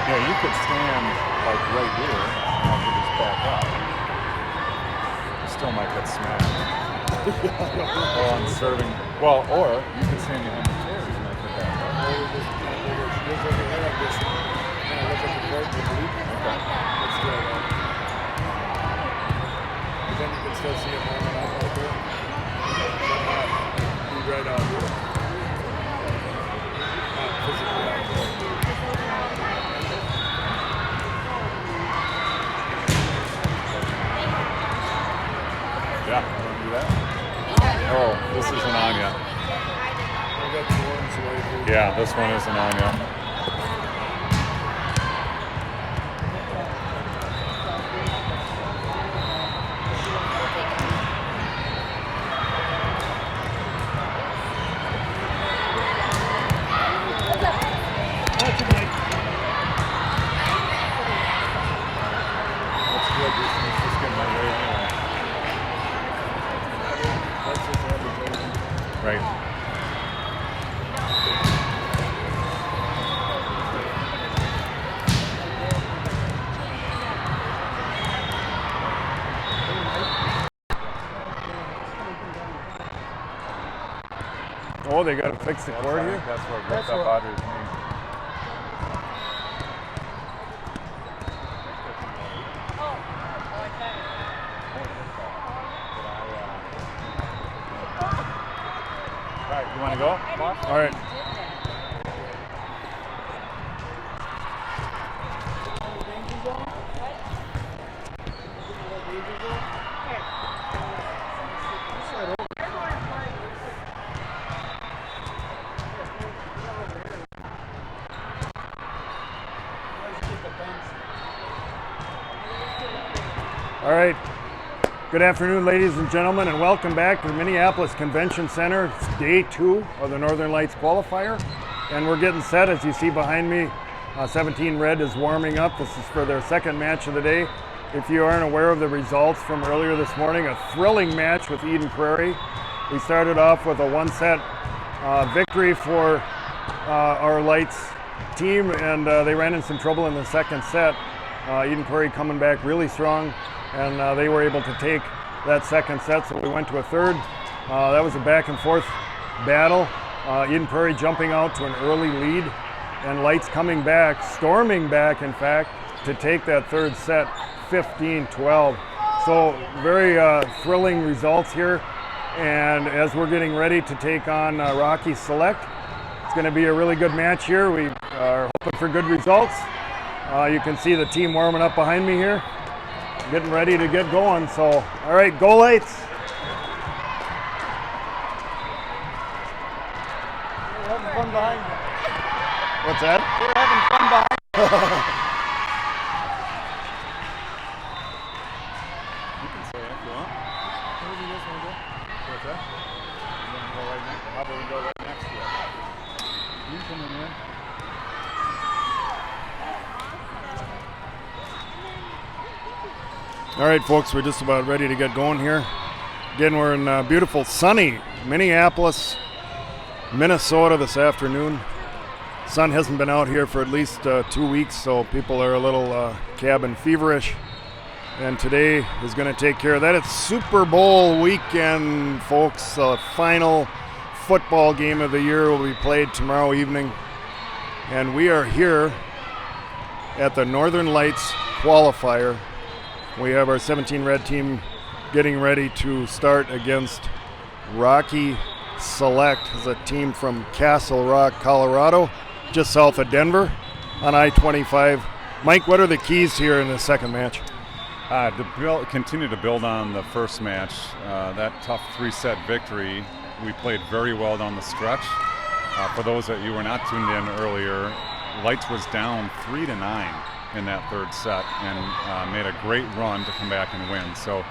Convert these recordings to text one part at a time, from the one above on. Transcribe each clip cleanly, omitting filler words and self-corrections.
Yeah, you could stand like right here and I could just back up. You still might get smacked. While I'm serving. Well, or you could stand behind the chairs and I could back up. Or you just look over your head like this and kind of look at the court and leave. Okay. Let's do that. But then you can still see it warming up out there. Be right out here. Not physically out there. Yeah, you want to do that? Oh, this isn't on yet. I got the ones right here. Yeah, this one isn't on yet. That's good. It's just getting my way anyway. That's just advertising. Right. Oh, they got to fix the cord here? That's what ripped up Audrey's knee. All right, you want to go, boss? All right. All right. Good afternoon, ladies and gentlemen, and welcome back to the Minneapolis Convention Center. It's day 2 of the Northern Lights qualifier, and we're getting set. As you see behind me, 17 Red is warming up. This is for their second match of the day. If you aren't aware of the results from earlier this morning, a thrilling match with Eden Prairie. We started off with a one-set victory for our Lights team, and they ran into some trouble in the second set. Eden Prairie coming back really strong, and they were able to take that second set, so we went to a third. That was a back and forth battle. Eden Prairie jumping out to an early lead, and Lights coming back, storming back in fact, to take that third set 15-12. So very thrilling results here, and as we're getting ready to take on Rocky Select, it's going to be a really good match here. We are hoping for good results. You can see the team warming up behind me here, getting ready to get going. So, all right, go Lights. We're having fun behind you. What's that? We're having fun behind you. You can say it if you want. Maybe this one, go. What's that? You want to go right next? How about we go right next to it? You come in here. All right, folks, we're just about ready to get going here. Again, we're in beautiful, sunny Minneapolis, Minnesota this afternoon. Sun hasn't been out here for at least 2 weeks, so people are a little cabin feverish. And today is going to take care of that. It's Super Bowl weekend, folks. The final football game of the year will be played tomorrow evening. And we are here at the Northern Lights qualifier. We have our 17 Red team getting ready to start against Rocky Select, as a team from Castle Rock, Colorado, just south of Denver on I-25. Mike, what are the keys here in the second match? Continue to build on the first match. That tough 3-set victory, we played very well down the stretch. For those that you were not tuned in earlier, Lights was down 3-9 in that third set and made a great run to come back and win. So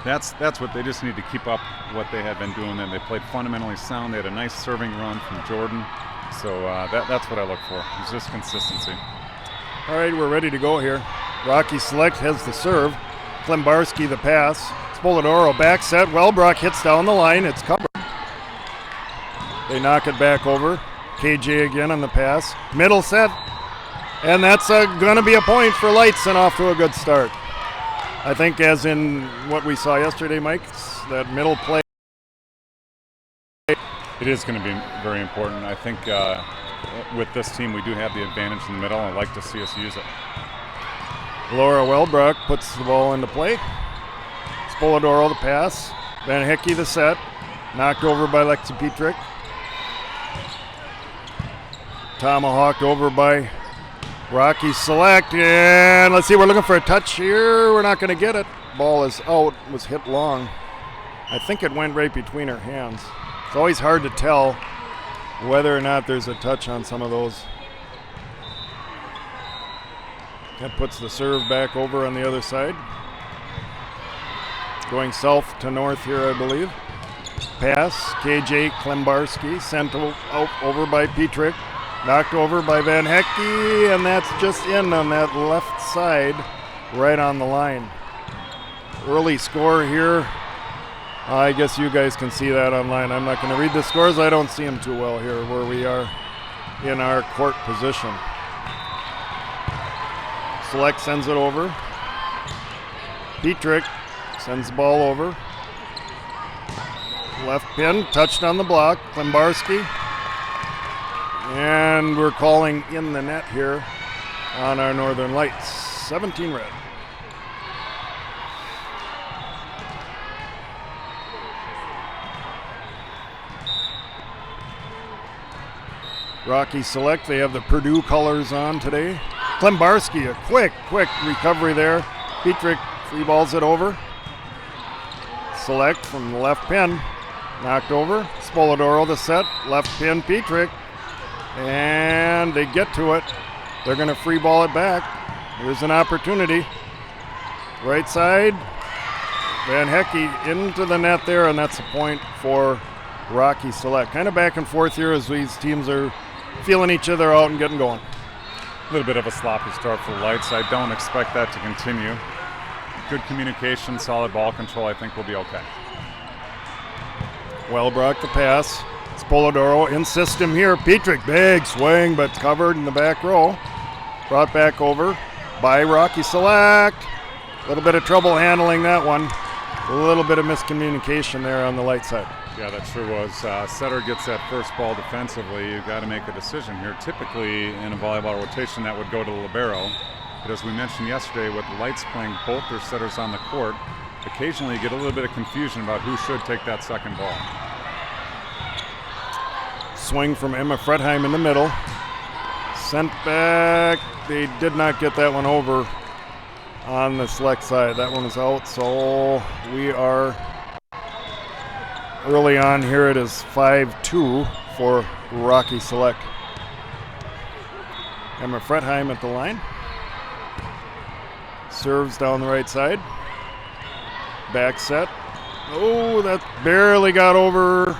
that's what they just need to keep up what they had been doing. And they played fundamentally sound. They had a nice serving run from Jordan. So that's what I look for. It's just consistency. All right, we're ready to go here. Rocky Select has the serve. Klimbarski the pass. Spolidoro back set. Wellbrock hits down the line. It's covered. They knock it back over. KJ again on the pass. Middle set. And that's going to be a point for Lights and off to a good start. I think as in what we saw yesterday, Mike, that middle play. It is going to be very important. I think with this team we do have the advantage in the middle, and I'd like to see us use it. Laura Welbrock puts the ball into play. Spolidoro the pass. Van Hickey the set. Knocked over by Lexi Petrick. Tomahawked over by Rocky Select. And let's see, we're looking for a touch here. We're not going to get it. Ball is out. Was hit long. I think it went right between her hands. It's always hard to tell whether or not there's a touch on some of those. That puts the serve back over on the other side. Going south to north here, I believe. Pass, KJ Klembarski, sent out over by Petrick. Knocked over by Van Hecke, and that's just in on that left side, right on the line. Early score here. I guess you guys can see that online. I'm not going to read the scores. I don't see them too well here where we are in our court position. Select sends it over. Petrick sends the ball over. Left pin, touched on the block. Klembarski. And we're calling in the net here on our Northern Lights. 17 red. Rocky Select, they have the Purdue colors on today. Klembarski, a quick recovery there. Petrick free balls it over. Select from the left pin. Knocked over. Spolidoro the set. Left pin, Petrick. And they get to it. They're going to free ball it back. Here's an opportunity. Right side. Van Hecke into the net there, and that's a point for Rocky Select. Kind of back and forth here as these teams are feeling each other out and getting going. A little bit of a sloppy start for Lights. I don't expect that to continue. Good communication, solid ball control. I think we'll be okay. Welbrock the pass. Spolidoro in system here. Petrick, big swing, but covered in the back row. Brought back over by Rocky Select. A little bit of trouble handling that one. A little bit of miscommunication there on the Light side. Yeah, that sure was. Setter gets that first ball defensively. You've got to make a decision here. Typically, in a volleyball rotation, that would go to the libero. But as we mentioned yesterday, with the Lights playing both their setters on the court, occasionally you get a little bit of confusion about who should take that second ball. Swing from Emma Fredheim in the middle. Sent back. They did not get that one over on the Select side. That one is out, so we are early on here. It is 5-2 for Rocky Select. Emma Fredheim at the line. Serves down the right side. Back set. Oh, that barely got over.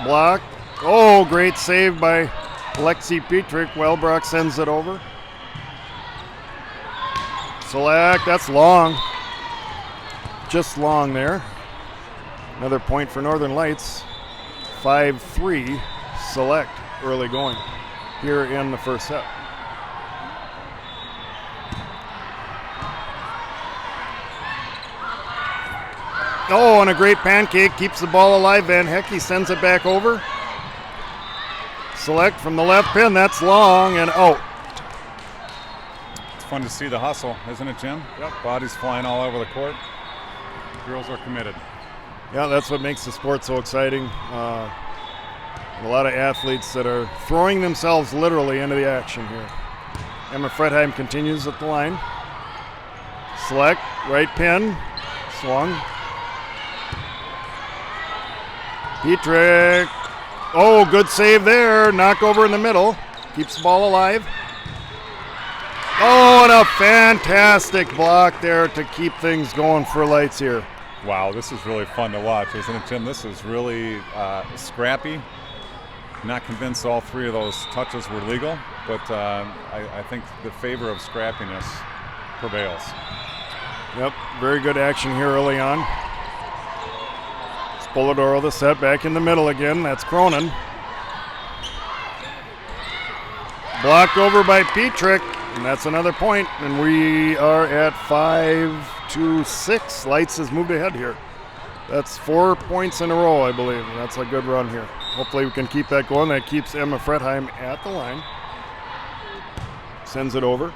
Block. Oh, great save by Lexi Petrick. Welbrock sends it over. Select, that's long. Just long there. Another point for Northern Lights. 5-3 Select early going here in the first set. Oh, and a great pancake keeps the ball alive. Van Hecke sends it back over. Select from the left pin. That's long and out. It's fun to see the hustle, isn't it, Jim? Yep. Bodies flying all over the court. Girls are committed. Yeah, that's what makes the sport so exciting. A lot of athletes that are throwing themselves literally into the action here. Emma Fredheim continues at the line. Select, right pin, swung. Petrick. Oh, good save there. Knock over in the middle. Keeps the ball alive. Oh, and a fantastic block there to keep things going for Lights here. Wow, this is really fun to watch, isn't it, Jim? This is really scrappy. Not convinced all three of those touches were legal, but I think the favor of scrappiness prevails. Yep, very good action here early on. Spolidoro the set back in the middle again. That's Cronin. Blocked over by Petrick, and that's another point, and we are at 5-6. Lights has moved ahead here. That's 4 points in a row, I believe, and that's a good run here. Hopefully we can keep that going. That keeps Emma Fretheim at the line. Sends it over.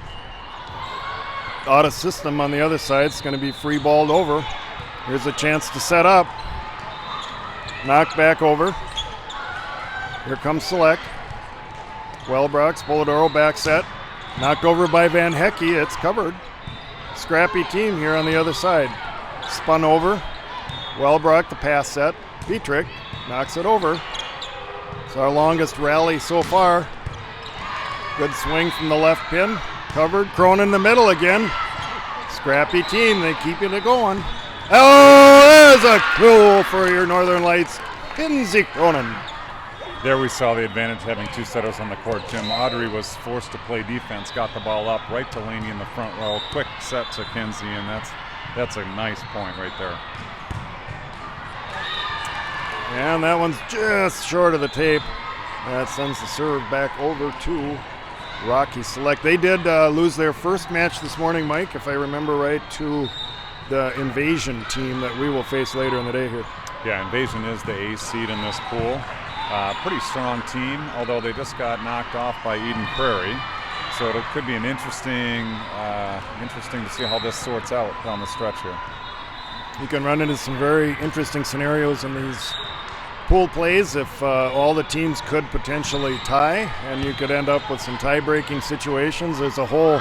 Out of system on the other side. It's going to be free balled over. Here's a chance to set up. Knocked back over. Here comes Select. Wellbrock, Spolidoro back set. Knocked over by Van Hecke. It's covered. Scrappy team here on the other side. Spun over. Wellbrock, the pass set. Petrick knocks it over. It's our longest rally so far. Good swing from the left pin. Covered. Cronin in the middle again. Scrappy team. They keep it going. Oh, there's a goal for your Northern Lights. Kinsey Cronin. There we saw the advantage having two setters on the court. Jim Audrey was forced to play defense, got the ball up right to Laney in the front row. Quick set to Kinsey, and that's a nice point right there. And that one's just short of the tape. That sends the serve back over to Rocky Select. They did lose their first match this morning, Mike, if I remember right, to the Invasion team that we will face later in the day here. Yeah, Invasion is the ace seed in this pool. Pretty strong team, although they just got knocked off by Eden Prairie. So it could be an interesting to see how this sorts out down the stretch here. You can run into some very interesting scenarios in these pool plays if all the teams could potentially tie, and you could end up with some tie-breaking situations. There's a whole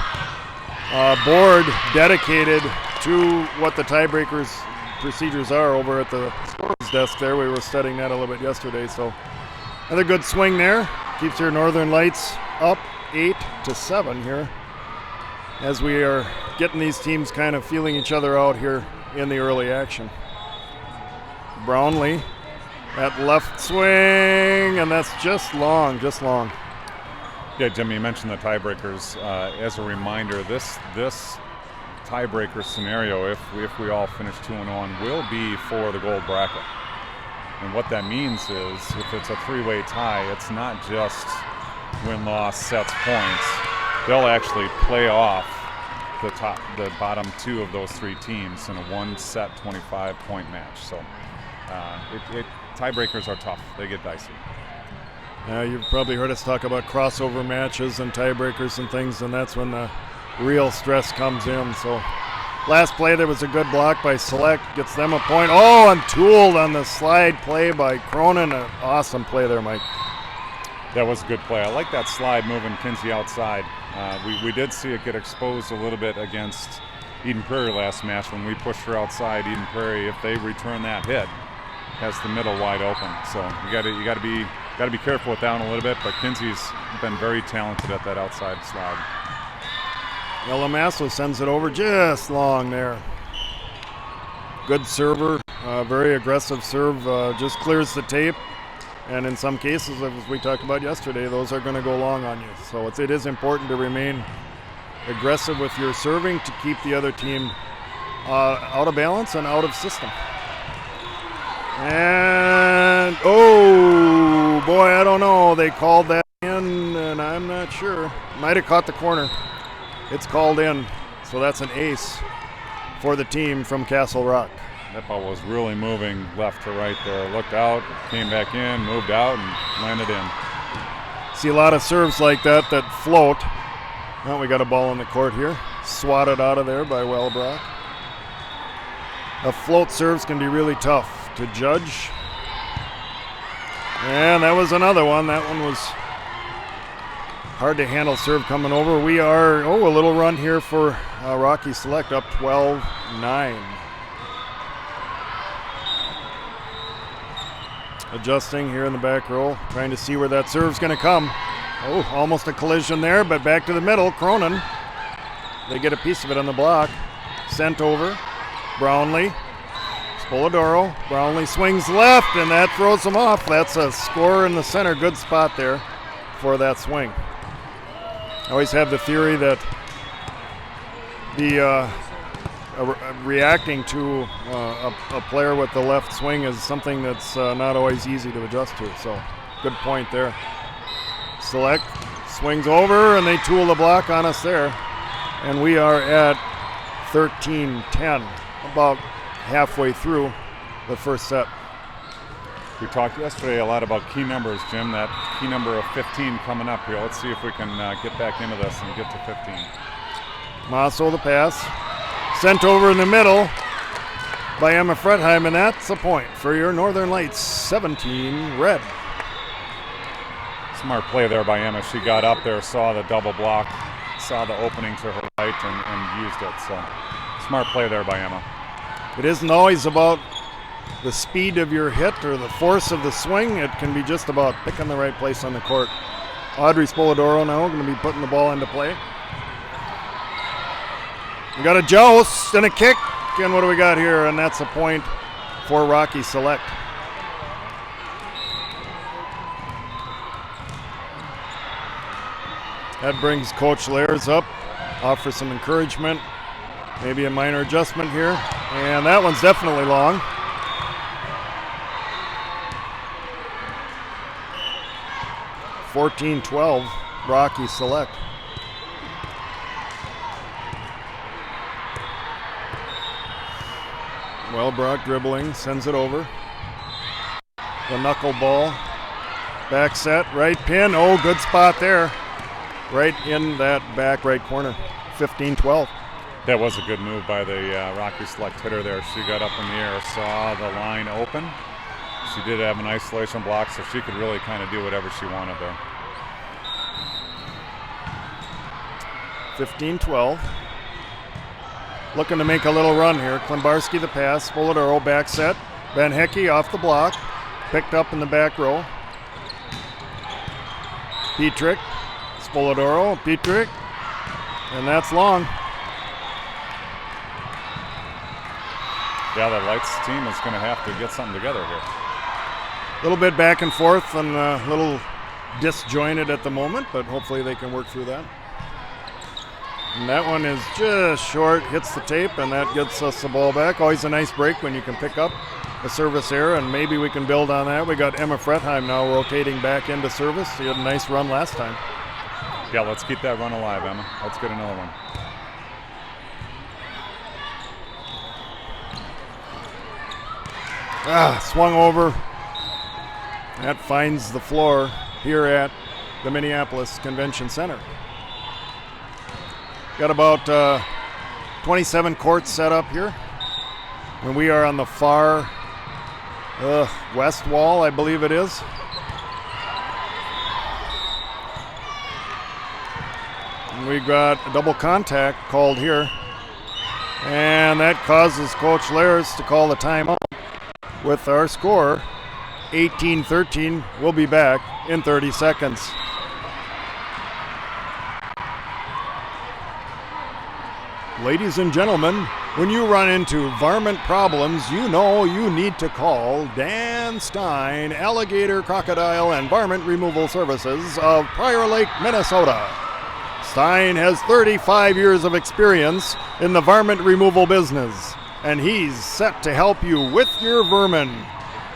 board dedicated to what the tiebreakers procedures are over at the scorer's desk there. We were studying that a little bit yesterday. So another good swing there. Keeps your Northern Lights up 8-7 here as we are getting these teams kind of feeling each other out here in the early action. Brownlee, that left swing, and that's just long. Yeah, Jimmy, you mentioned the tiebreakers. As a reminder, this tiebreaker scenario, if we all finish 2-1, will be for the gold bracket. And what that means is, if it's a three-way tie, it's not just win-loss sets points. They'll actually play off the bottom two of those three teams in a one-set 25-point match. So tiebreakers are tough. They get dicey. You've probably heard us talk about crossover matches and tiebreakers and things, and that's when the real stress comes in. So last play, there was a good block by Select, gets them a point. Oh, and tooled on the slide play by Cronin. An awesome play there, Mike. That was a good play. I like that slide moving Kinsey outside. We did see it get exposed a little bit against Eden Prairie last match when we pushed her outside. Eden Prairie, if they return that hit, has the middle wide open. So you got to be careful with that one a little bit. But Kinsey's been very talented at that outside slide. Lamasso sends it over just long there. Good server, very aggressive serve, just clears the tape. And in some cases, as we talked about yesterday, those are going to go long on you. So it is important to remain aggressive with your serving to keep the other team out of balance and out of system. And, oh, boy, I don't know. They called that in, and I'm not sure. Might have caught the corner. It's called in, so that's an ace for the team from Castle Rock. That ball was really moving left to right there. Looked out, came back in, moved out, and landed in. See a lot of serves like that float. Well, we got a ball in the court here. Swatted out of there by Wellbrock. The float serves can be really tough to judge. And that was another one. That one was hard to handle serve coming over. We are, a little run here for Rocky Select, up 12-9. Adjusting here in the back row, trying to see where that serve's going to come. Oh, almost a collision there, but back to the middle. Cronin, they get a piece of it on the block. Sent over. Brownlee. Spolidoro. Brownlee swings left, and that throws him off. That's a score in the center. Good spot there for that swing. I always have the theory that the reacting to a player with the left swing is something that's not always easy to adjust to. So good point there. Select Swings over, and they tool the block on us there. And we are at 13-10, about halfway through the first set. We talked yesterday a lot about key numbers, Jim. That key number of 15 coming up here. Let's see if we can get back into this and get to 15. Masso the pass. Sent over in the middle by Emma Fretheim, and that's a point for your Northern Lights, 17 red. Smart play there by Emma. She got up there, saw the double block, saw the opening to her right, and used it. So smart play there by Emma. It isn't always about the speed of your hit or the force of the swing. It can be just about picking the right place on the court. Audrey Spolidoro now going to be putting the ball into play. We got a joust and a kick, and what do we got here? And that's a point for Rocky Select. That brings Coach Lairs up, offers some encouragement, maybe a minor adjustment here, and that one's definitely long. (14-12) Rocky Select. Wellbrock dribbling, sends it over. The knuckleball, back set, right pin. Oh, good spot there. Right in that back right corner, 15-12. That was a good move by the Rocky Select hitter there. She got up in the air, saw the line open. She did have an isolation block, so she could really kind of do whatever she wanted there. 15-12. Looking to make a little run here. Klimbarski the pass, Spolidoro back set. Van Hecke off the block, picked up in the back row. Petrick, Spolidoro, Petrick, and that's long. Yeah, the Lights team is going to have to get something together here. A little bit back and forth and a little disjointed at the moment, but hopefully they can work through that. And that one is just short, hits the tape, and that gets us the ball back. Always a nice break when you can pick up a service error, and maybe we can build on that. We got Emma Fretheim now rotating back into service. She had a nice run last time. Yeah, let's keep that run alive, Emma. Let's get another one. Swung over. That finds the floor here at the Minneapolis Convention Center. Got about 27 courts set up here. And we are on the far west wall, I believe it is. And we got a double contact called here. And that causes Coach Lairs to call the timeout with our score 18-13. We'll be back in 30 seconds. Ladies and gentlemen, when you run into varmint problems, you know you need to call Dan Stein, Alligator, Crocodile, and Varmint Removal Services of Prior Lake, Minnesota. Stein has 35 years of experience in the varmint removal business, and he's set to help you with your vermin.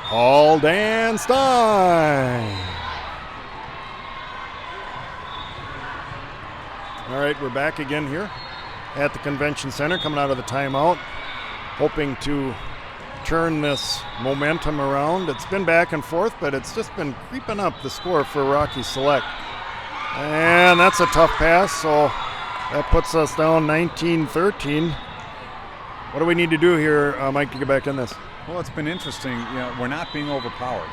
Call Dan Stein. All right, we're back again here at the Convention Center, coming out of the timeout, hoping to turn this momentum around. It's been back and forth, but it's just been creeping up the score for Rocky Select. And that's a tough pass, so that puts us down 19-13. What do we need to do here, Mike, to get back in this? Well, it's been interesting. You know, we're not being overpowered.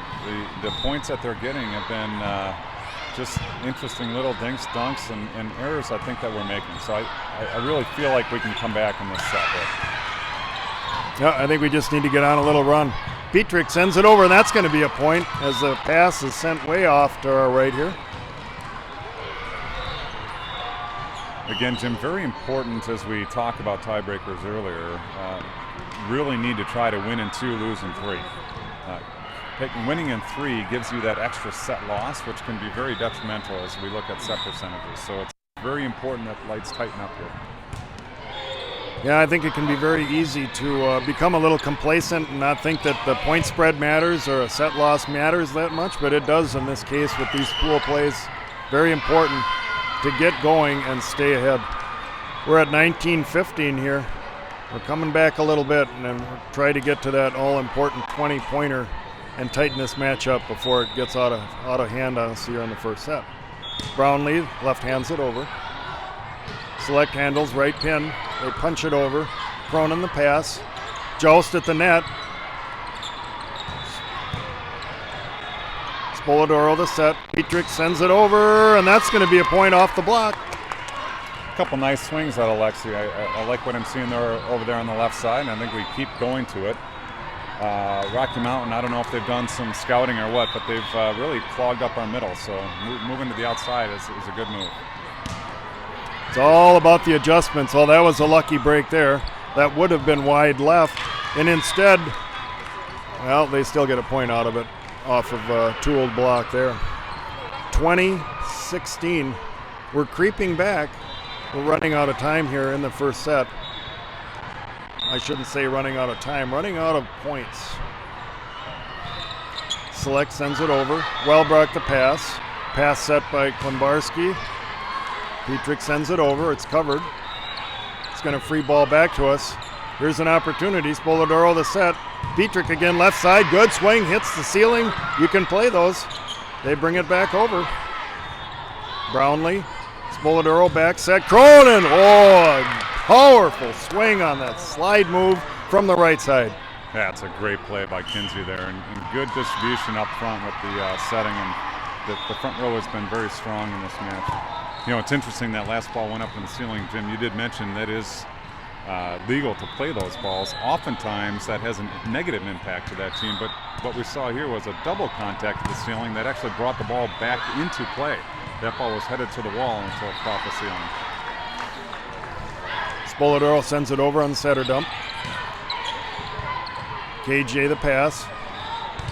The points that they're getting have been just interesting little dinks, dunks, and errors I think that we're making. So I really feel like we can come back in this set. Yeah, I think we just need to get on a little run. Petrick sends it over, and that's going to be a point as the pass is sent way off to our right here. Again, Jim, very important as we talk about tiebreakers earlier. Really need to try to win in 2, lose in 3. Winning in 3 gives you that extra set loss, which can be very detrimental as we look at set percentages. So it's very important that Lights tighten up here. Yeah, I think it can be very easy to become a little complacent and not think that the point spread matters or a set loss matters that much, but it does in this case with these pool plays. Very important. to get going and stay ahead. We're at 19-15 here. We're coming back a little bit and then we'll try to get to that all-important 20-pointer and tighten this match up before it gets out of hand on us here in the first set. Brownlee left hands it over. Select handles right pin. They punch it over. Cronin the pass. Joust at the net. Spolidoro the set. Petrick sends it over, and that's going to be a point off the block. A couple nice swings out of Lexi. I like what I'm seeing there over there on the left side, and I think we keep going to it. Rocky Mountain, I don't know if they've done some scouting or what, but they've really clogged up our middle, so moving to the outside is a good move. It's all about the adjustments. Oh, that was a lucky break there. That would have been wide left, and instead, well, they still get a point out of it off of a two-old block there. 20-16. We're creeping back. We're running out of time here in the first set. I shouldn't say running out of time, running out of points. Select sends it over. Wellbrock the pass. Pass set by Klimbarski. Petrick sends it over. It's covered. It's going to free ball back to us. Here's an opportunity. Spolidoro the set. Petrick again left side. Good swing. Hits the ceiling. You can play those. They bring it back over. Brownlee. Spolidoro back set. Cronin. Oh, powerful swing on that slide move from the right side. Yeah, it's a great play by Kinsey there, and good distribution up front with the setting, and the front row has been very strong in this match. You know, it's interesting that last ball went up in the ceiling. Jim, you did mention that is legal to play those balls. Oftentimes that has a negative impact to that team, but what we saw here was a double contact to the ceiling that actually brought the ball back into play. That ball was headed to the wall until it caught the ceiling. Spolidoro sends it over on the setter dump. KJ the pass.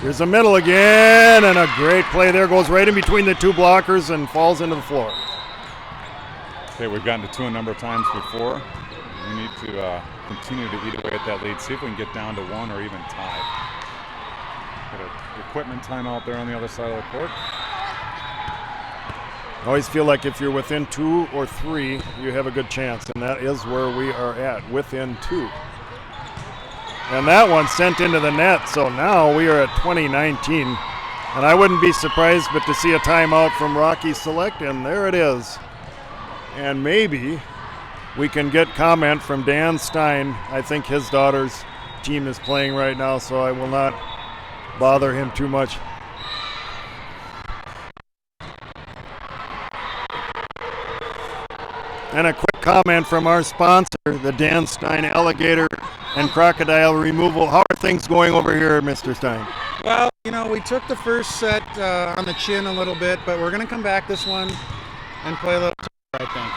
Here's the middle again, and a great play there. Goes right in between the two blockers and falls into the floor. Okay, we've gotten to two a number of times before. We need to continue to eat away at that lead, see if we can get down to one or even tied. Got an equipment timeout there on the other side of the court. I always feel like if you're within 2 or 3, you have a good chance, and that is where we are at, within 2. And that one sent into the net, so now we are at 2019. And I wouldn't be surprised but to see a timeout from Rocky Select, and there it is. And maybe we can get comment from Dan Stein. I think his daughter's team is playing right now, so I will not bother him too much. And a quick comment from our sponsor, the Dan Stein Alligator and Crocodile Removal. How are things going over here, Mr. Stein? Well, you know, we took the first set on the chin a little bit, but we're going to come back this one and play a little tougher, I think.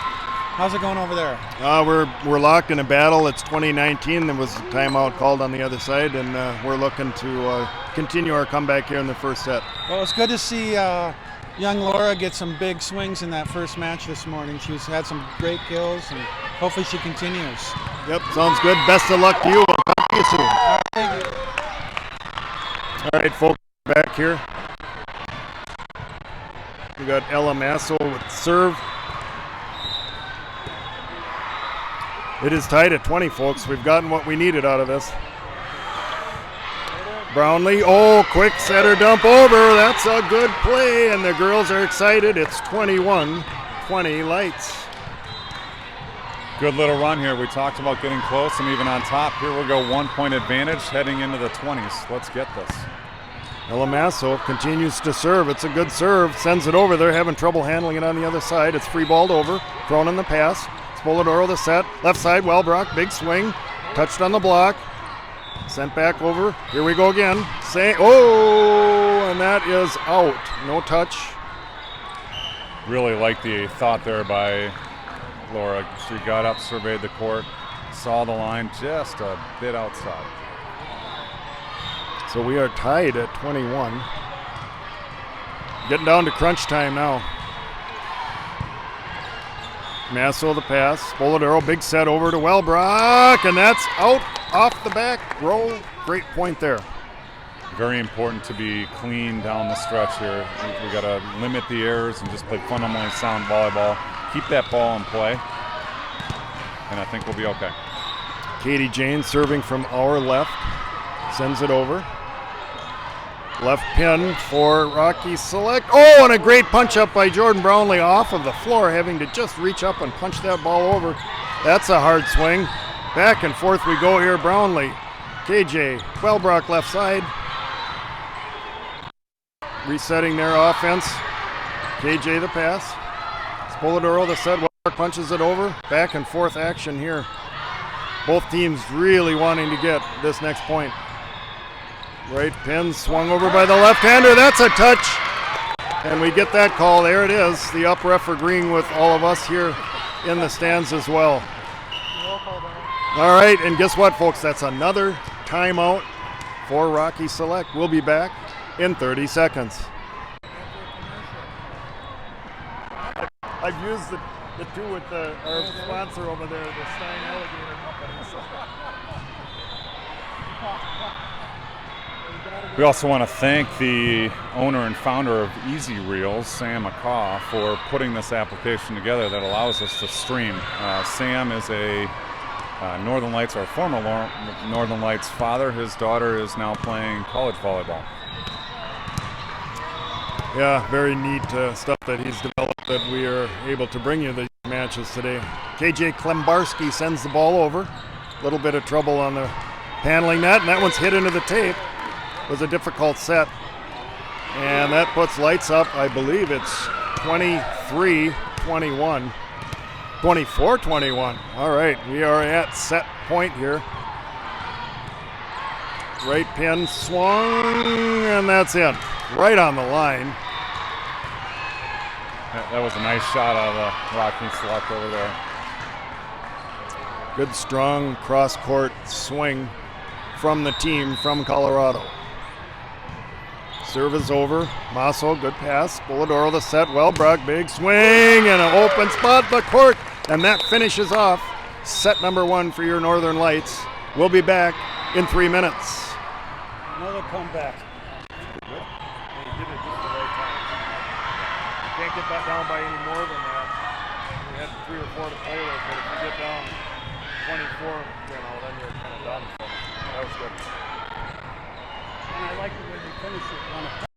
How's it going over there? We're locked in a battle. It's 2019. There was a timeout called on the other side, and we're looking to continue our comeback here in the first set. Well, it's good to see young Laura get some big swings in that first match this morning. She's had some great kills, and hopefully she continues. Yep, sounds good. Best of luck to you. We'll talk to you soon. Thank you. All right, folks, back here. We got Ella Masso with serve. It is tied at 20, folks. We've gotten what we needed out of this. Brownlee, oh, quick setter dump over. That's a good play, and the girls are excited. It's 21-20 Lights. Good little run here. We talked about getting close and even on top. Here we go, 1 point advantage heading into the 20s. Let's get this. Ella Masso continues to serve. It's a good serve. Sends it over. They're having trouble handling it on the other side. It's free balled over. Cronin the pass. Spolidoro the set. Left side, Wellbrock. Big swing. Touched on the block. Sent back over. Here we go again. Oh, and that is out. No touch. Really like the thought there by Laura. She got up, surveyed the court, saw the line just a bit outside. So we are tied at 21. Getting down to crunch time now. Masso the pass. Spolidoro, big set over to Wellbrock, and that's out off the back row. Great point there. Very important to be clean down the stretch here. We got to limit the errors and just play fundamentally sound volleyball. keep that ball in play, and I think we'll be okay. Katie Jane serving from our left, sends it over. Left pin for Rocky Select. Oh, and a great punch up by Jordan Brownlee off of the floor, having to just reach up and punch that ball over. That's a hard swing. Back and forth we go here. Brownlee, KJ, Wellbrock left side. Resetting their offense. KJ the pass. Spolidoro the set. Wellbrock punches it over. Back and forth action here. Both teams really wanting to get this next point. Right pin swung over by the left-hander. That's a touch. And we get that call. There it is. The up ref agreeing with all of us here in the stands as well. All right, and guess what, folks? That's another timeout for Rocky Select. We'll be back in 30 seconds. I've used the two with our sponsor over there, the Stein Alligator Company. So. We also want to thank the owner and founder of Easy Reels, Sam McCaw, for putting this application together that allows us to stream. Sam is a Northern Lights, or former Northern Lights father. His daughter is now playing college volleyball. Yeah, very neat stuff that he's developed that we are able to bring you these matches today. KJ Klembarski sends the ball over. A little bit of trouble on the handling that, and that one's hit into the tape. Was a difficult set, and that puts Lights up. I believe it's 23-21, 24-21. All right, we are at set point here. Right pin swung, and that's in, right on the line. That was a nice shot out of the Rocky Select over there. Good strong cross-court swing from the team from Colorado. Serve is over. Masso, good pass. Spolidoro the set. Wellbrock, big swing and an open spot in the court. And that finishes off set number 1 for your Northern Lights. We'll be back in 3 minutes. Another comeback. Good. And he did it just the right time. You can't get that down by any more than that. We had 3 or 4 to play with, but if you get down 24, then you're kind of done. That was good. And I like the way they finish it on a